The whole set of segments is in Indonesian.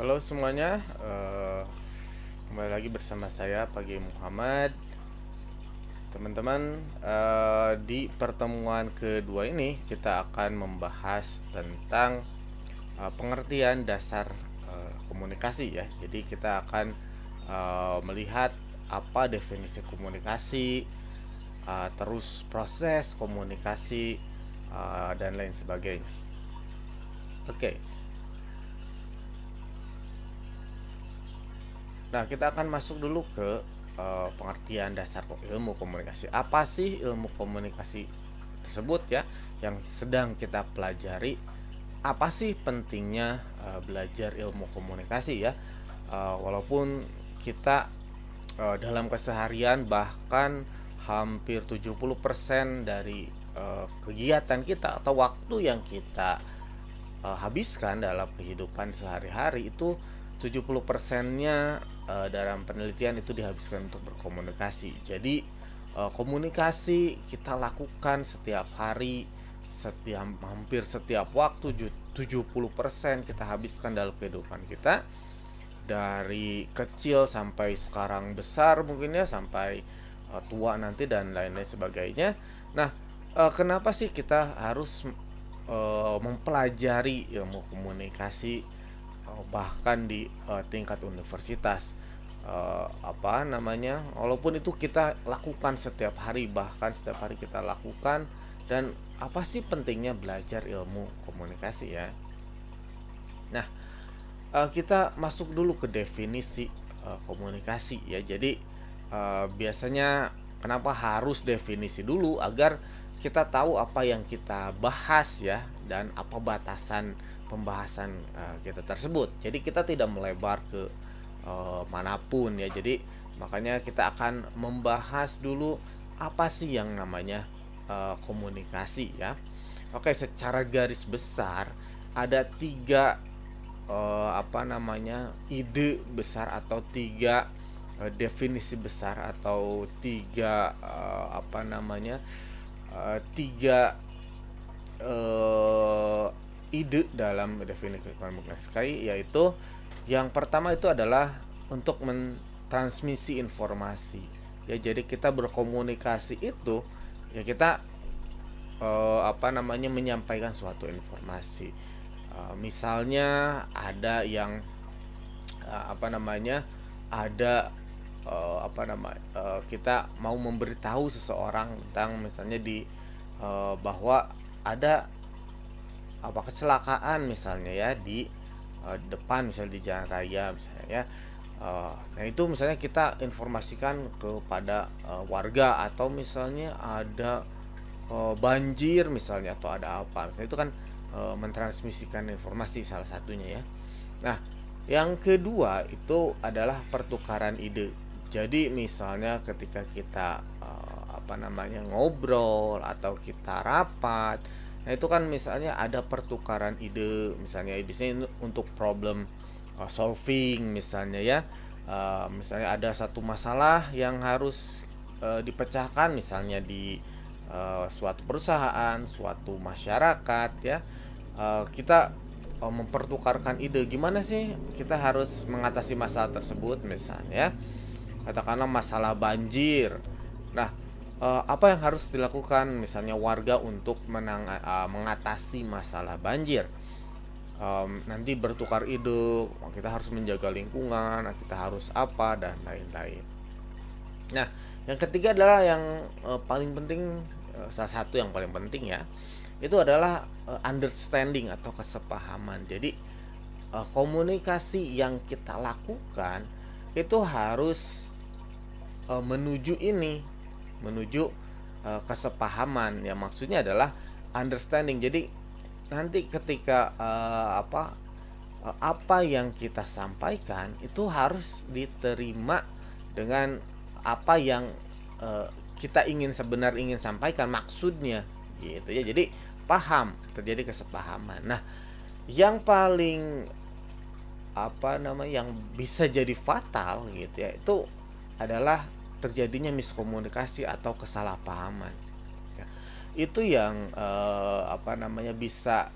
Halo semuanya, kembali lagi bersama saya Pagi Muhammad. Teman-teman, di pertemuan kedua ini kita akan membahas tentang pengertian dasar komunikasi ya. Jadi kita akan melihat apa definisi komunikasi, terus proses komunikasi, dan lain sebagainya. Oke. Nah, kita akan masuk dulu ke pengertian dasar ilmu komunikasi. Apa sih ilmu komunikasi tersebut ya yang sedang kita pelajari? Apa sih pentingnya belajar ilmu komunikasi ya? Walaupun kita dalam keseharian bahkan hampir 70% dari kegiatan kita atau waktu yang kita habiskan dalam kehidupan sehari-hari itu 70%-nya dalam penelitian itu dihabiskan untuk berkomunikasi. Jadi komunikasi kita lakukan setiap hari, hampir setiap waktu. 70% kita habiskan dalam kehidupan kita, dari kecil sampai sekarang besar mungkin ya, sampai tua nanti dan lain-lain sebagainya. Nah, kenapa sih kita harus mempelajari ilmu komunikasi bahkan di tingkat universitas? Walaupun itu kita lakukan setiap hari, bahkan setiap hari kita lakukan. Dan apa sih pentingnya belajar ilmu komunikasi ya? Nah, kita masuk dulu ke definisi komunikasi ya. Jadi biasanya kenapa harus definisi dulu, agar kita tahu apa yang kita bahas ya, dan apa batasan pembahasan kita tersebut. Jadi kita tidak melebar ke manapun ya. Jadi makanya kita akan membahas dulu apa sih yang namanya komunikasi ya. Oke, secara garis besar ada tiga ide besar, atau tiga definisi besar, atau tiga ide dalam definisi komunikasi, yaitu yang pertama itu adalah untuk mentransmisi informasi ya. Jadi kita berkomunikasi itu ya, kita menyampaikan suatu informasi. Misalnya ada yang kita mau memberitahu seseorang tentang, misalnya bahwa ada kecelakaan misalnya ya di depan, misalnya di jalan raya misalnya ya. Nah itu misalnya kita informasikan kepada warga, atau misalnya ada banjir misalnya, atau ada apa misalnya, itu kan mentransmisikan informasi salah satunya ya. Nah, yang kedua itu adalah pertukaran ide. Jadi misalnya ketika kita ngobrol atau kita rapat, nah itu kan misalnya ada pertukaran ide, misalnya biasanya untuk problem solving misalnya ya. Misalnya ada satu masalah yang harus dipecahkan, misalnya di suatu perusahaan, suatu masyarakat ya. Kita mempertukarkan ide, gimana sih kita harus mengatasi masalah tersebut. Misalnya katakanlah masalah banjir. Nah, apa yang harus dilakukan misalnya warga untuk mengatasi masalah banjir? Nanti bertukar ide, kita harus menjaga lingkungan, kita harus apa, dan lain-lain. Nah, yang ketiga adalah yang paling penting, salah satu yang paling penting ya, itu adalah understanding atau kesepahaman. Jadi komunikasi yang kita lakukan itu harus menuju kesepahaman ya. Maksudnya adalah understanding. Jadi nanti ketika apa yang kita sampaikan itu harus diterima dengan apa yang kita ingin sampaikan, maksudnya gitu ya. Jadi paham, terjadi kesepahaman. Nah, yang paling yang bisa jadi fatal gitu ya, itu adalah terjadinya miskomunikasi atau kesalahpahaman ya. Itu yang bisa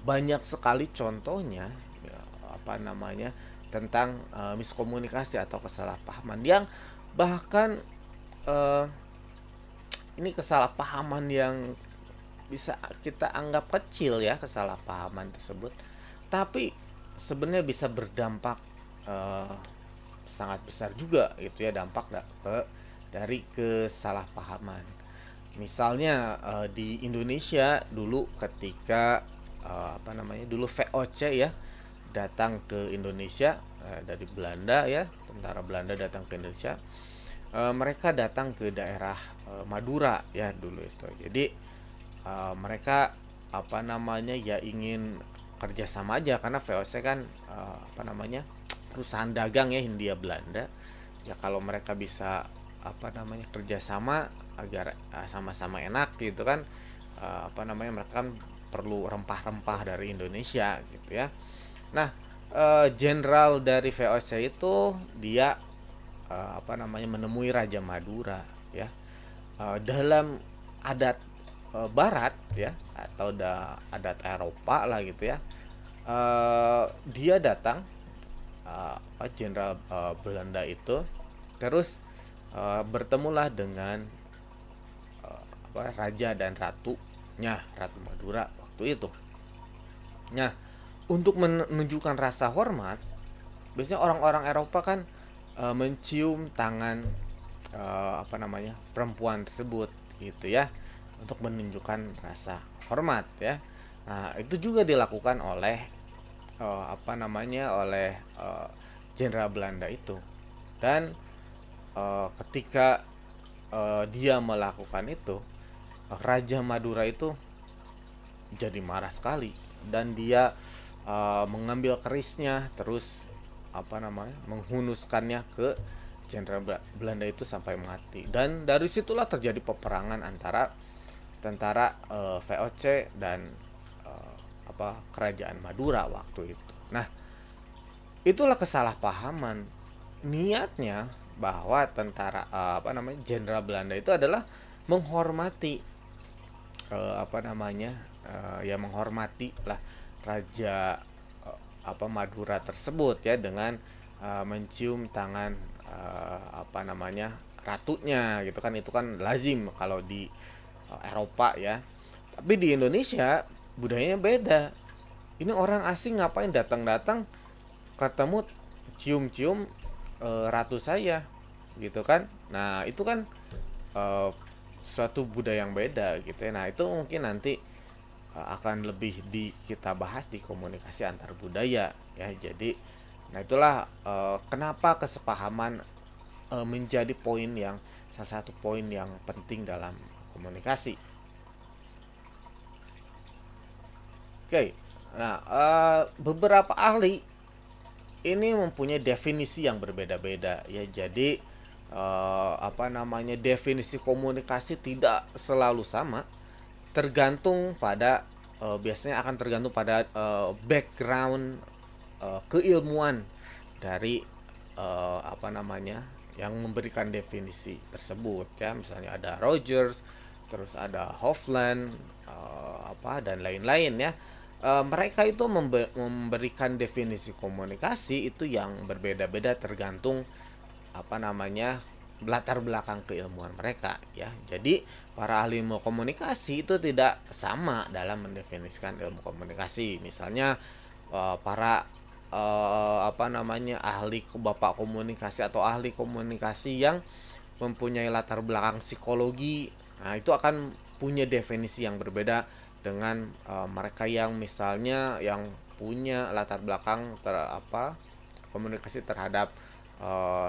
banyak sekali contohnya ya, apa namanya, tentang miskomunikasi atau kesalahpahaman yang bahkan eh, ini kesalahpahaman yang bisa kita anggap kecil ya, kesalahpahaman tersebut, tapi sebenarnya bisa berdampak eh, sangat besar juga gitu ya, dampak dari kesalahpahaman. Misalnya di Indonesia dulu ketika apa namanya, dulu VOC ya datang ke Indonesia dari Belanda ya, tentara Belanda datang ke Indonesia. Mereka datang ke daerah Madura ya dulu itu. Jadi mereka apa namanya ya ingin kerjasama aja, karena VOC kan apa namanya, perusahaan dagang ya, Hindia Belanda ya. Kalau mereka bisa apa namanya kerjasama agar sama-sama enak gitu kan, apa namanya, mereka kan perlu rempah-rempah dari Indonesia gitu ya. Nah, jenderal dari VOC itu dia apa namanya menemui Raja Madura ya. Dalam adat Barat ya, atau adat Eropa lah gitu ya. Dia datang jenderal Belanda itu, terus bertemulah dengan raja dan ratunya, Ratu Madura waktu itu. Nah, untuk menunjukkan rasa hormat, biasanya orang-orang Eropa kan mencium tangan apa namanya, perempuan tersebut gitu ya, untuk menunjukkan rasa hormat ya. Nah, itu juga dilakukan oleh apa namanya, oleh jenderal Belanda itu. Dan ketika dia melakukan itu, Raja Madura itu jadi marah sekali, dan dia mengambil kerisnya, terus apa namanya, menghunuskannya ke jenderal Belanda itu sampai mati. Dan dari situlah terjadi peperangan antara tentara VOC dan apa kerajaan Madura waktu itu. Nah, itulah kesalahpahaman. Niatnya bahwa tentara apa namanya, jenderal Belanda itu adalah menghormati apa namanya, ya menghormati lah raja apa Madura tersebut ya, dengan mencium tangan apa namanya, ratunya gitu kan. Itu kan lazim kalau di Eropa ya. Tapi di Indonesia budayanya beda. Ini orang asing ngapain datang-datang ketemu cium-cium ratu saya gitu kan. Nah, itu kan eh, suatu budaya yang beda gitu ya. Nah, itu mungkin nanti akan lebih kita bahas di komunikasi antar budaya ya. Jadi nah itulah kenapa kesepahaman menjadi poin yang salah satu poin yang penting dalam komunikasi. Oke. Nah, beberapa ahli ini mempunyai definisi yang berbeda-beda ya. Jadi apa namanya, definisi komunikasi tidak selalu sama, tergantung pada biasanya akan tergantung pada background keilmuan dari apa namanya yang memberikan definisi tersebut ya. Misalnya ada Rogers, terus ada Hofland apa dan lain-lain ya. Mereka itu memberikan definisi komunikasi itu yang berbeda-beda tergantung apa namanya latar belakang keilmuan mereka ya. Jadi para ahli ilmu komunikasi itu tidak sama dalam mendefinisikan ilmu komunikasi. Misalnya para apa namanya ahli bapak komunikasi atau ahli komunikasi yang mempunyai latar belakang psikologi, nah itu akan punya definisi yang berbeda dengan mereka yang misalnya yang punya latar belakang komunikasi terhadap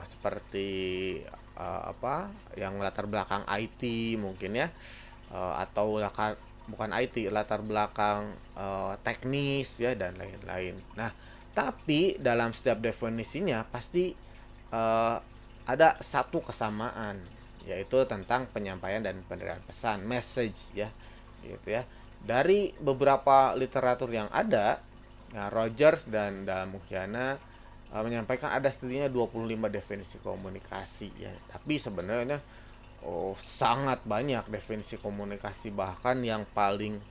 seperti apa yang latar belakang IT mungkin ya, atau bukan IT, latar belakang teknis ya dan lain-lain. Nah, tapi dalam setiap definisinya pasti ada satu kesamaan, yaitu tentang penyampaian dan penerimaan pesan, message ya, gitu ya. Dari beberapa literatur yang ada, nah, Rogers dan Muhyana menyampaikan ada setidaknya 25 definisi komunikasi ya. Tapi sebenarnya sangat banyak definisi komunikasi, bahkan yang paling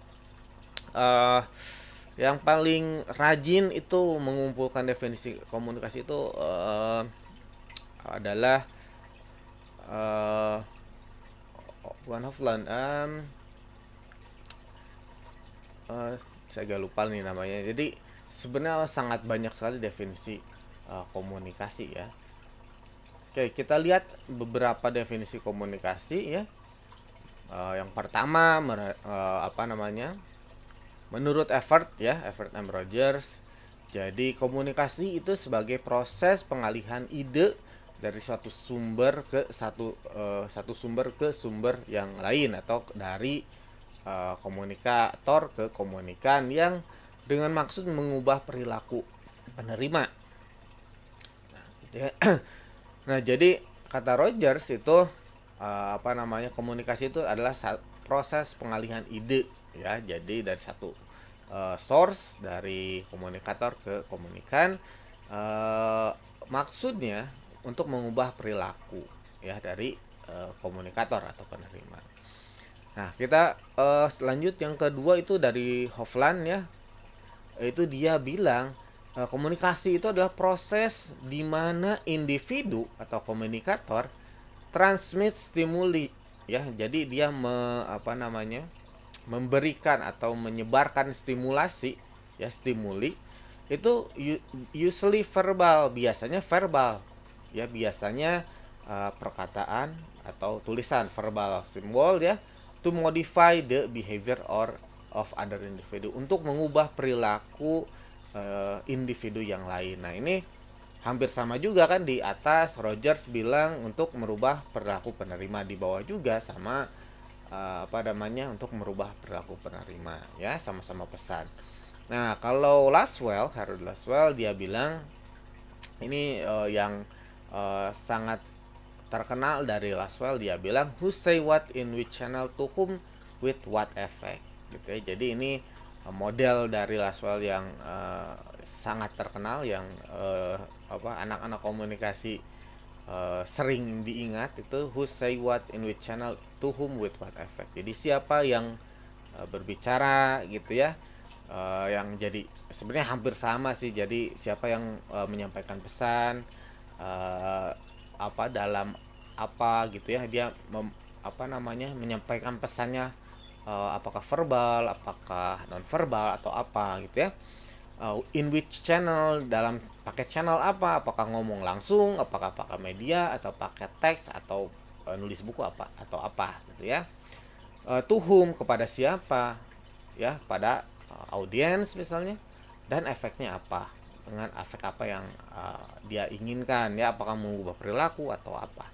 uh, Yang paling rajin itu mengumpulkan definisi komunikasi itu adalah Van Hofland. Saya agak lupa nih namanya. Jadi sebenarnya sangat banyak sekali definisi komunikasi ya. Oke, kita lihat beberapa definisi komunikasi ya. Yang pertama apa namanya? Menurut Everett ya, Everett M. Rogers, jadi komunikasi itu sebagai proses pengalihan ide dari satu sumber ke sumber yang lain, atau dari komunikator ke komunikan yang dengan maksud mengubah perilaku penerima. Nah, gitu ya. Nah, jadi kata Rogers itu apa namanya, komunikasi itu adalah proses pengalihan ide ya. Jadi dari satu source, dari komunikator ke komunikan, maksudnya untuk mengubah perilaku ya dari komunikator atau penerima. Nah, kita lanjut yang kedua itu dari Hofland ya. Itu dia bilang komunikasi itu adalah proses di mana individu atau komunikator transmit stimuli ya. Jadi dia memberikan atau menyebarkan stimulasi ya, stimuli itu usually verbal, biasanya verbal ya, biasanya perkataan atau tulisan verbal simbol ya, to modify the behavior of other individu, untuk mengubah perilaku individu yang lain. Nah, ini hampir sama juga kan, di atas Rogers bilang untuk merubah perilaku penerima, di bawah juga sama untuk merubah perilaku penerima ya, sama-sama pesan. Nah, kalau Harold Laswell, dia bilang ini yang sangat terkenal dari Laswell, dia bilang who say what in which channel to whom with what effect gitu ya. Jadi ini model dari Laswell yang sangat terkenal, yang anak-anak komunikasi sering diingat, itu who say what in which channel to whom with what effect. Jadi siapa yang berbicara gitu ya, yang jadi sebenarnya hampir sama sih. Jadi siapa yang menyampaikan pesan dalam apa gitu ya, dia menyampaikan pesannya apakah verbal, apakah non verbal, atau apa gitu ya. In which channel, dalam pakai channel apa, apakah ngomong langsung, apakah pakai media, atau pakai teks, atau nulis buku atau apa gitu ya. To whom, kepada siapa ya, pada audiens misalnya, dan efeknya apa, dengan efek apa yang dia inginkan ya, apakah mengubah perilaku atau apa.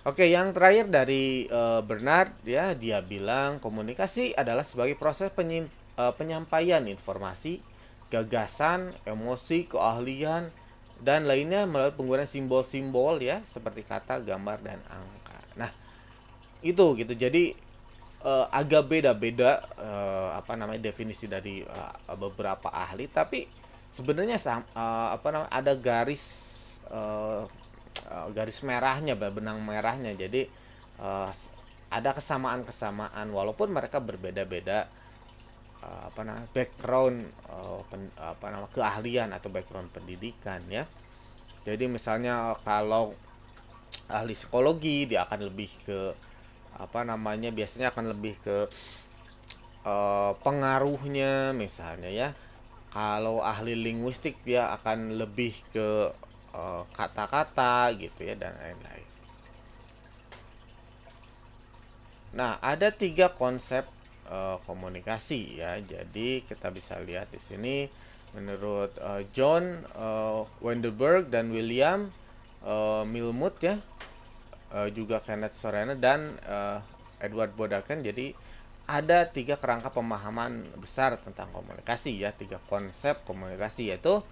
Oke, yang terakhir dari Bernard ya, dia bilang komunikasi adalah sebagai proses penyampaian informasi, gagasan, emosi, keahlian, dan lainnya melalui penggunaan simbol-simbol ya, seperti kata, gambar, dan angka. Nah, itu gitu. Jadi agak beda-beda definisi dari beberapa ahli, tapi sebenarnya ada garis merahnya, benang merahnya. Jadi ada kesamaan-kesamaan walaupun mereka berbeda-beda background keahlian atau background pendidikan ya. Jadi misalnya kalau ahli psikologi, dia akan lebih ke biasanya akan lebih ke pengaruhnya misalnya ya. Kalau ahli linguistik, dia akan lebih ke kata-kata gitu ya, dan lain-lain. Nah, ada 3 konsep komunikasi ya. Jadi kita bisa lihat di sini menurut John Wendelberg dan William Milmuth ya, juga Kenneth Sorena dan Edward Bodaken. Jadi ada 3 kerangka pemahaman besar tentang komunikasi ya, 3 konsep komunikasi, yaitu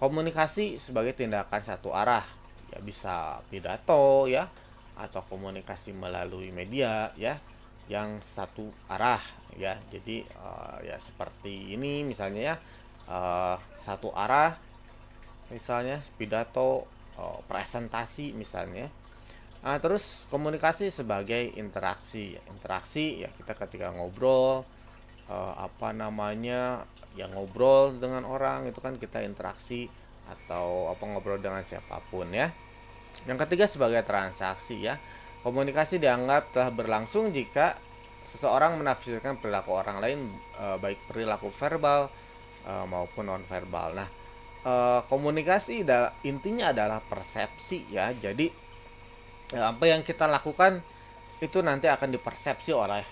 komunikasi sebagai tindakan satu arah ya, bisa pidato ya, atau komunikasi melalui media ya, yang satu arah ya. Jadi ya seperti ini misalnya ya, satu arah misalnya pidato, presentasi misalnya. Terus komunikasi sebagai interaksi ya, kita ketika ngobrol apa namanya, yang ngobrol dengan orang itu kan kita interaksi atau apa ngobrol dengan siapapun ya. Yang ketiga sebagai transaksi ya. Komunikasi dianggap telah berlangsung jika seseorang menafsirkan perilaku orang lain, baik perilaku verbal maupun nonverbal. Nah, komunikasi intinya adalah persepsi ya. Jadi apa yang kita lakukan itu nanti akan dipersepsi oleh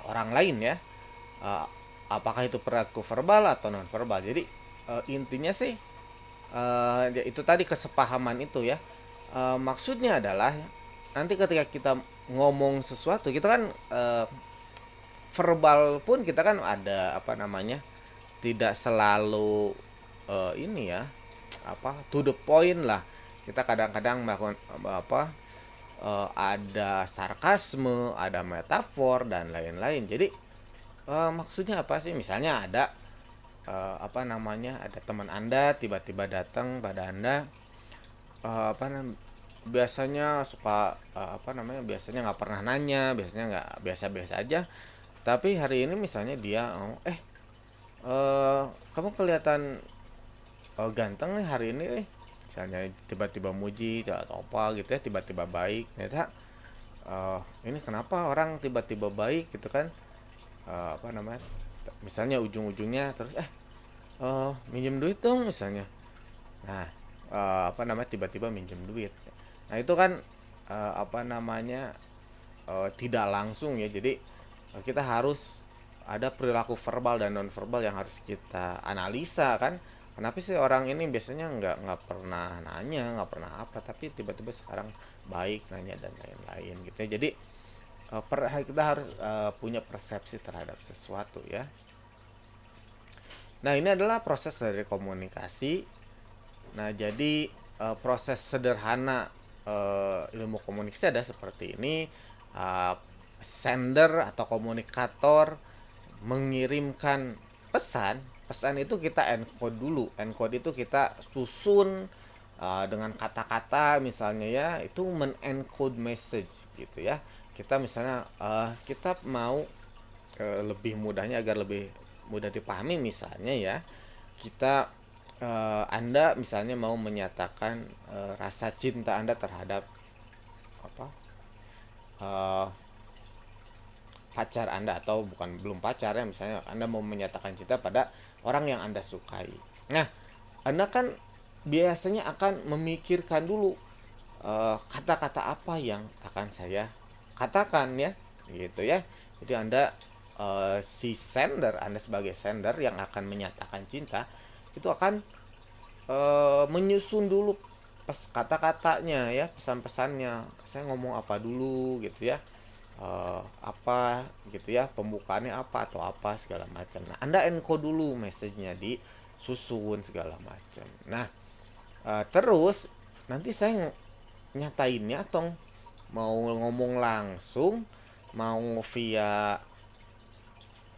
orang lain ya. Eh, apakah itu perilaku verbal atau nonverbal. Jadi intinya sih ya itu tadi kesepahaman itu ya. Maksudnya adalah nanti ketika kita ngomong sesuatu kita kan verbal pun kita kan ada apa namanya tidak selalu ini ya apa to the point lah. Kita kadang-kadang melakukan apa ada sarkasme, ada metafor dan lain-lain. Jadi maksudnya apa sih? Misalnya ada apa namanya ada teman Anda tiba-tiba datang pada Anda, apa biasanya suka apa namanya biasanya nggak pernah nanya, biasanya nggak biasa-biasa aja, tapi hari ini misalnya dia kamu kelihatan ganteng nih hari ini nih, misalnya tiba-tiba muji atau apa gitu ya, tiba-tiba baik ternyata ini kenapa orang tiba-tiba baik gitu kan. Apa namanya misalnya ujung-ujungnya terus minjem duit dong misalnya. Nah, apa namanya tiba-tiba minjem duit. Nah, itu kan apa namanya tidak langsung ya. Jadi kita harus ada perilaku verbal dan nonverbal yang harus kita analisa kan. Kenapa sih orang ini biasanya nggak pernah nanya, nggak pernah apa, tapi tiba-tiba sekarang baik nanya dan lain-lain gitu ya. Jadi kita harus punya persepsi terhadap sesuatu ya. Nah, ini adalah proses dari komunikasi. Nah, jadi proses sederhana ilmu komunikasi ada seperti ini. Uh, Sender atau komunikator mengirimkan pesan. Pesan itu kita encode dulu. Encode itu kita susun dengan kata-kata misalnya ya, itu men-encode message gitu ya. Kita misalnya kita mau lebih mudahnya agar lebih mudah dipahami misalnya ya, kita Anda misalnya mau menyatakan rasa cinta Anda terhadap apa pacar Anda, atau bukan belum pacar ya, misalnya Anda mau menyatakan cinta pada orang yang Anda sukai. Nah, Anda kan biasanya akan memikirkan dulu kata-kata apa yang akan saya katakan ya, gitu ya. Jadi Anda si sender, Anda sebagai sender yang akan menyatakan cinta itu akan menyusun dulu kata-katanya ya, pesan-pesannya. Saya ngomong apa dulu gitu ya, apa gitu ya, pembukaannya apa atau apa segala macam. Nah, Anda encode dulu message-nya, disusun segala macam. Nah, terus nanti saya nyatainnya atau mau ngomong langsung, mau via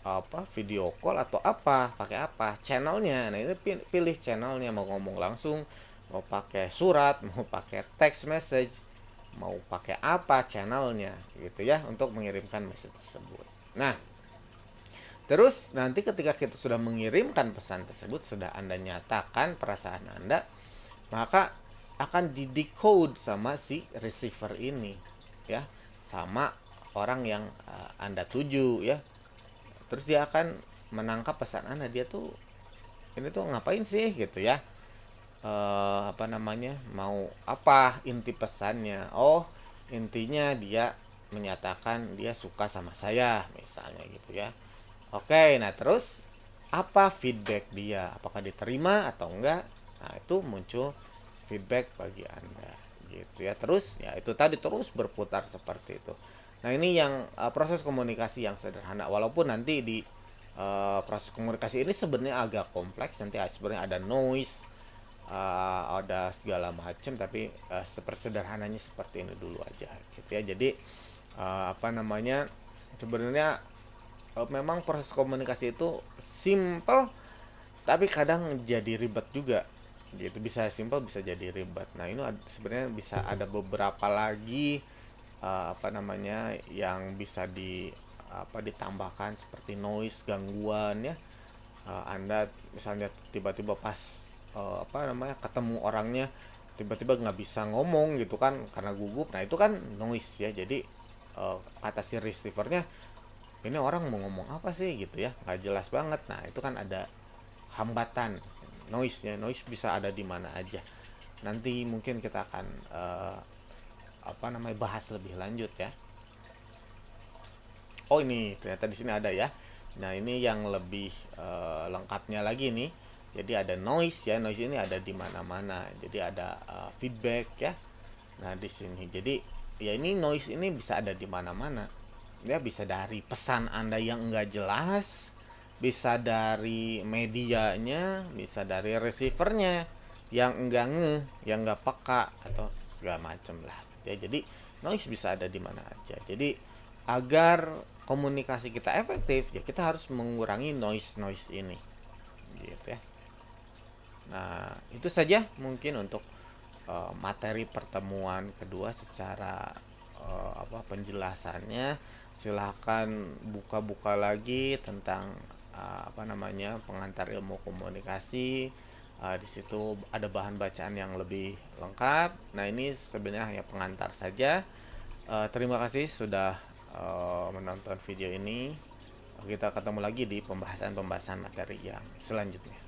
apa video call atau apa, pakai apa channelnya. Nah, ini pilih channelnya, mau ngomong langsung, mau pakai surat, mau pakai text message, mau pakai apa channelnya gitu ya untuk mengirimkan message tersebut. Nah, terus nanti ketika kita sudah mengirimkan pesan tersebut, sudah Anda nyatakan perasaan Anda, maka akan didecode sama si receiver ini ya, sama orang yang Anda tuju ya. Terus dia akan menangkap pesan Anda, dia tuh ini tuh ngapain sih gitu ya, apa namanya, mau apa inti pesannya. Oh, intinya dia menyatakan dia suka sama saya misalnya gitu ya. Oke, nah terus apa feedback dia, apakah diterima atau enggak. Nah, itu muncul feedback bagi Anda gitu ya. Terus ya itu tadi terus berputar seperti itu. Nah, ini yang proses komunikasi yang sederhana, walaupun nanti di proses komunikasi ini sebenarnya agak kompleks, nanti sebenarnya ada noise, ada segala macam, tapi sederhananya seperti ini dulu aja gitu ya. Jadi apa namanya, sebenarnya memang proses komunikasi itu simple tapi kadang jadi ribet juga gitu, bisa simple bisa jadi ribet. Nah, ini sebenarnya bisa ada beberapa lagi apa namanya yang bisa di apa ditambahkan seperti noise, gangguan ya. Anda misalnya tiba-tiba pas apa namanya ketemu orangnya tiba-tiba nggak bisa ngomong gitu kan karena gugup. Nah itu kan noise ya. Jadi kata si receivernya ini orang mau ngomong apa sih gitu ya, nggak jelas banget. Nah itu kan ada hambatan noise nya. Noise bisa ada di mana aja. Nanti mungkin kita akan apa namanya bahas lebih lanjut ya. Oh ini ternyata di sini ada ya. Nah ini yang lebih lengkapnya lagi nih. Jadi ada noise ya, noise ini ada di mana-mana. Jadi ada feedback ya. Nah di sini. Jadi ya ini noise ini bisa ada di mana-mana. Ya bisa dari pesan Anda yang enggak jelas, bisa dari medianya, bisa dari receivernya yang enggak yang enggak peka atau segala macam lah. Ya jadi noise bisa ada di mana aja. Jadi agar komunikasi kita efektif ya kita harus mengurangi noise ini gitu ya. Nah itu saja mungkin untuk materi pertemuan kedua secara apa penjelasannya. Silahkan buka-buka lagi tentang apa namanya pengantar ilmu komunikasi. Di situ ada bahan bacaan yang lebih lengkap. Nah ini sebenarnya hanya pengantar saja. Terima kasih sudah menonton video ini. Kita ketemu lagi di pembahasan materi yang selanjutnya.